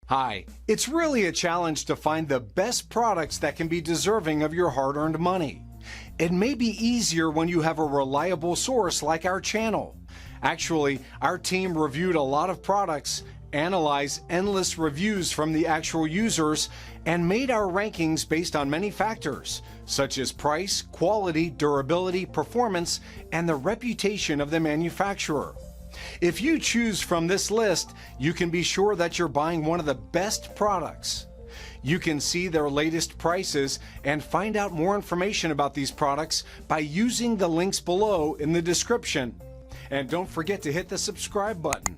Hi, it's really a challenge to find the best products that can be deserving of your hard-earned money. It may be easier when you have a reliable source like our channel. Actually, our team reviewed a lot of products, analyzed endless reviews from the actual users, and made our rankings based on many factors, such as price, quality, durability, performance, and the reputation of the manufacturer. If you choose from this list, you can be sure that you're buying one of the best products. You can see their latest prices and find out more information about these products by using the links below in the description. And don't forget to hit the subscribe button.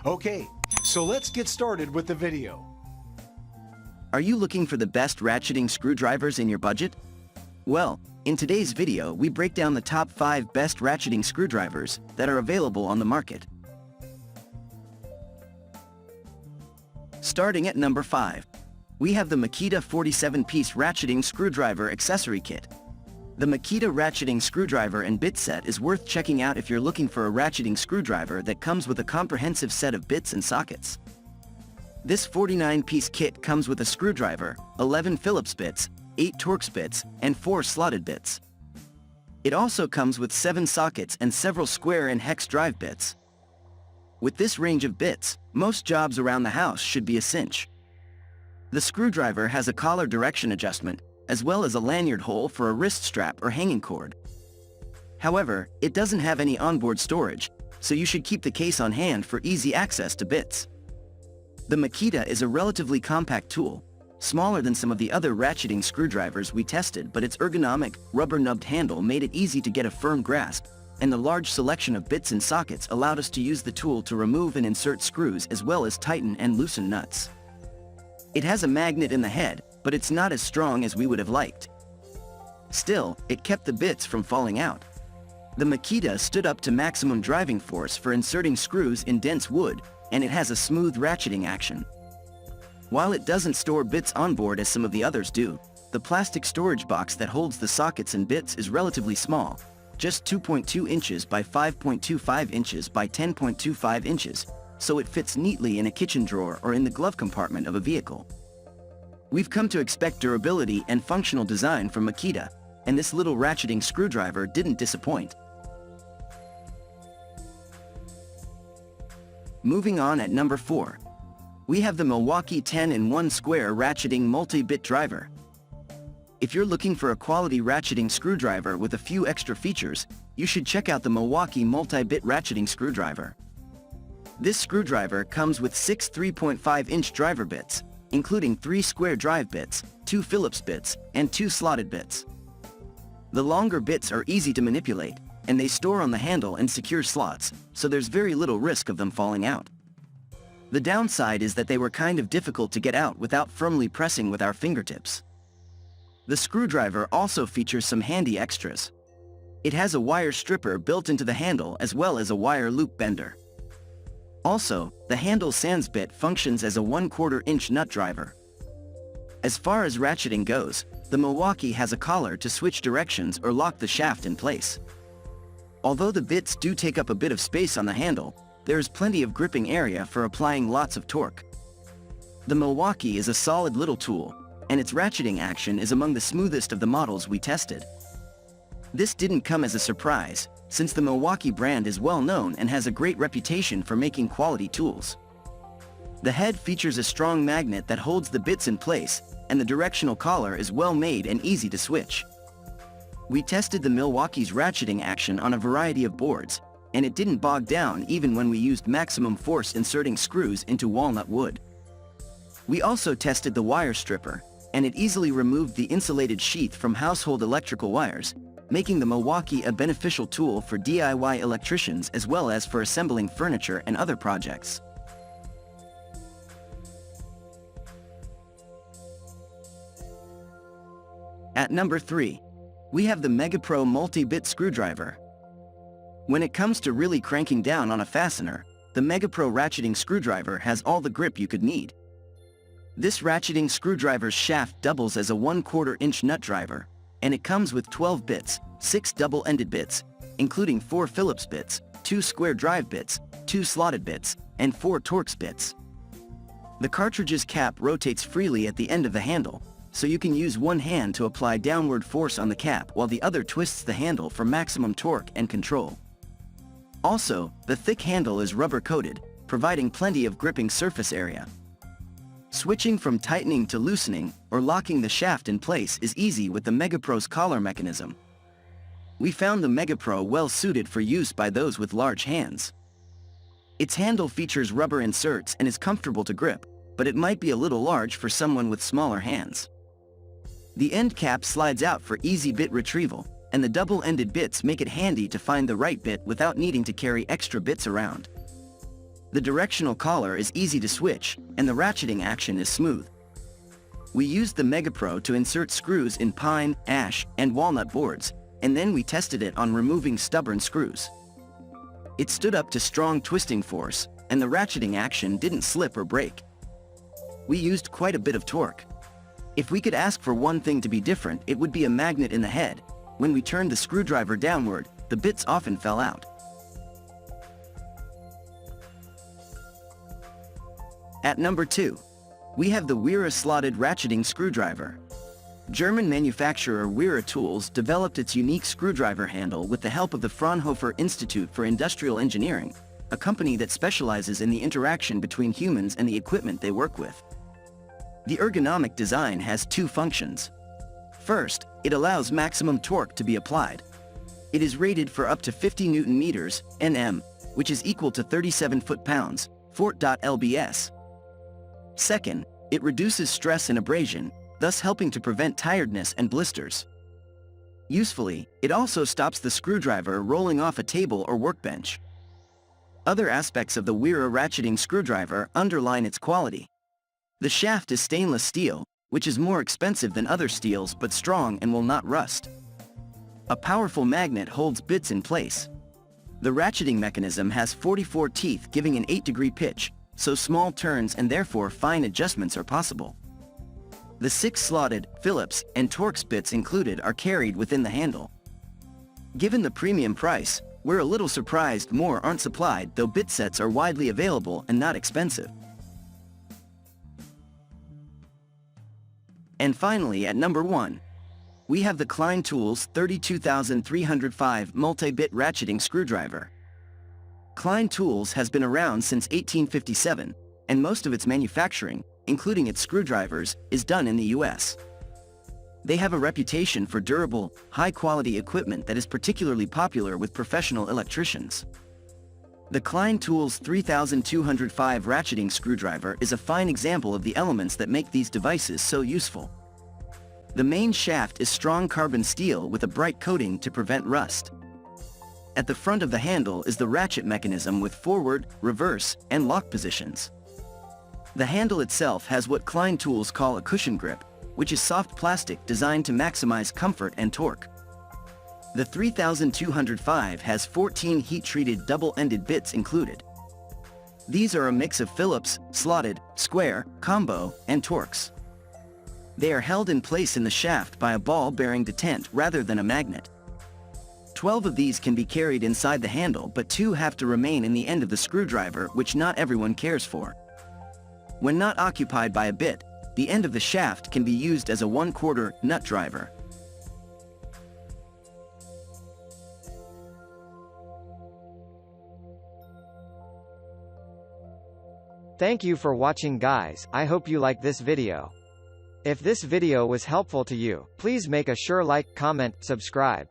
Okay, so let's get started with the video. Are you looking for the best ratcheting screwdrivers in your budget? Well, in today's video we break down the top 5 best ratcheting screwdrivers that are available on the market. Starting at number 5, we have the Makita 47-piece ratcheting screwdriver accessory kit. The Makita ratcheting screwdriver and bit set is worth checking out if you're looking for a ratcheting screwdriver that comes with a comprehensive set of bits and sockets. This 49-piece kit comes with a screwdriver, 11 Phillips bits, 8 Torx bits, and 4 slotted bits. It also comes with 7 sockets and several square and hex drive bits. With this range of bits, most jobs around the house should be a cinch. The screwdriver has a collar direction adjustment, as well as a lanyard hole for a wrist strap or hanging cord. However, it doesn't have any onboard storage, so you should keep the case on hand for easy access to bits. The Makita is a relatively compact tool, smaller than some of the other ratcheting screwdrivers we tested, but its ergonomic, rubber-nubbed handle made it easy to get a firm grasp, and the large selection of bits and sockets allowed us to use the tool to remove and insert screws as well as tighten and loosen nuts. It has a magnet in the head, but it's not as strong as we would have liked. Still, it kept the bits from falling out. The Makita stood up to maximum driving force for inserting screws in dense wood, and it has a smooth ratcheting action. While it doesn't store bits on board as some of the others do, the plastic storage box that holds the sockets and bits is relatively small, just 2.2 inches by 5.25 inches by 10.25 inches, so it fits neatly in a kitchen drawer or in the glove compartment of a vehicle. We've come to expect durability and functional design from Makita, and this little ratcheting screwdriver didn't disappoint. Moving on at number 4. We have the Milwaukee 10-in-1 square ratcheting multi-bit driver. If you're looking for a quality ratcheting screwdriver with a few extra features, you should check out the Milwaukee multi-bit ratcheting screwdriver. This screwdriver comes with 6 3.5-inch driver bits, including 3 square drive bits, 2 Phillips bits, and 2 slotted bits. The longer bits are easy to manipulate, and they store on the handle and secure slots, so there's very little risk of them falling out. The downside is that they were kind of difficult to get out without firmly pressing with our fingertips. The screwdriver also features some handy extras. It has a wire stripper built into the handle as well as a wire loop bender. Also, the handle sans bit functions as a 1/4 inch nut driver. As far as ratcheting goes, the Milwaukee has a collar to switch directions or lock the shaft in place. Although the bits do take up a bit of space on the handle, there is plenty of gripping area for applying lots of torque. The Milwaukee is a solid little tool, and its ratcheting action is among the smoothest of the models we tested. This didn't come as a surprise, since the Milwaukee brand is well known and has a great reputation for making quality tools. The head features a strong magnet that holds the bits in place, and the directional collar is well made and easy to switch. We tested the Milwaukee's ratcheting action on a variety of boards, and it didn't bog down even when we used maximum force inserting screws into walnut wood. We also tested the wire stripper, and it easily removed the insulated sheath from household electrical wires, making the Milwaukee a beneficial tool for DIY electricians as well as for assembling furniture and other projects. At number 3, we have the Megapro multi-bit screwdriver. When it comes to really cranking down on a fastener, the Megapro ratcheting screwdriver has all the grip you could need. This ratcheting screwdriver's shaft doubles as a 1/4 inch nut driver, and it comes with 12 bits, 6 double-ended bits, including 4 Phillips bits, 2 square drive bits, 2 slotted bits, and 4 Torx bits. The cartridge's cap rotates freely at the end of the handle, so you can use one hand to apply downward force on the cap while the other twists the handle for maximum torque and control. Also, the thick handle is rubber-coated, providing plenty of gripping surface area. Switching from tightening to loosening or locking the shaft in place is easy with the Megapro's collar mechanism. We found the Megapro well suited for use by those with large hands. Its handle features rubber inserts and is comfortable to grip, but it might be a little large for someone with smaller hands. The end cap slides out for easy bit retrieval, and the double-ended bits make it handy to find the right bit without needing to carry extra bits around. The directional collar is easy to switch, and the ratcheting action is smooth. We used the Megapro to insert screws in pine, ash, and walnut boards, and then we tested it on removing stubborn screws. It stood up to strong twisting force, and the ratcheting action didn't slip or break. We used quite a bit of torque. If we could ask for one thing to be different, it would be a magnet in the head. When we turned the screwdriver downward, the bits often fell out. At number 2, we have the Wera slotted ratcheting screwdriver. German manufacturer Wera Tools developed its unique screwdriver handle with the help of the Fraunhofer Institute for Industrial Engineering, a company that specializes in the interaction between humans and the equipment they work with. The ergonomic design has two functions. First, it allows maximum torque to be applied. It is rated for up to 50 Newton meters, Nm, which is equal to 37 foot-pounds, Fort.lbs. Second, it reduces stress and abrasion, thus helping to prevent tiredness and blisters. Usefully, it also stops the screwdriver rolling off a table or workbench. Other aspects of the Wera ratcheting screwdriver underline its quality. The shaft is stainless steel, which is more expensive than other steels but strong and will not rust. A powerful magnet holds bits in place. The ratcheting mechanism has 44 teeth giving an 8-degree pitch, so small turns and therefore fine adjustments are possible. The 6 slotted, Phillips, and Torx bits included are carried within the handle. Given the premium price, we're a little surprised more aren't supplied, though bit sets are widely available and not expensive. And finally, at number 1, we have the Klein Tools 32305 multi-bit ratcheting screwdriver. Klein Tools has been around since 1857, and most of its manufacturing, including its screwdrivers, is done in the US. They have a reputation for durable, high-quality equipment that is particularly popular with professional electricians. The Klein Tools 3205 ratcheting screwdriver is a fine example of the elements that make these devices so useful. The main shaft is strong carbon steel with a bright coating to prevent rust. At the front of the handle is the ratchet mechanism with forward, reverse, and lock positions. The handle itself has what Klein Tools call a cushion grip, which is soft plastic designed to maximize comfort and torque. The 3205 has 14 heat-treated double-ended bits included. These are a mix of Phillips, slotted, square, combo, and Torx. They are held in place in the shaft by a ball-bearing detent rather than a magnet. 12 of these can be carried inside the handle, but 2 have to remain in the end of the screwdriver, which not everyone cares for. When not occupied by a bit, the end of the shaft can be used as a 1/4 nut driver. Thank you for watching, guys. I hope you like this video. If this video was helpful to you, please make a sure like, comment, subscribe.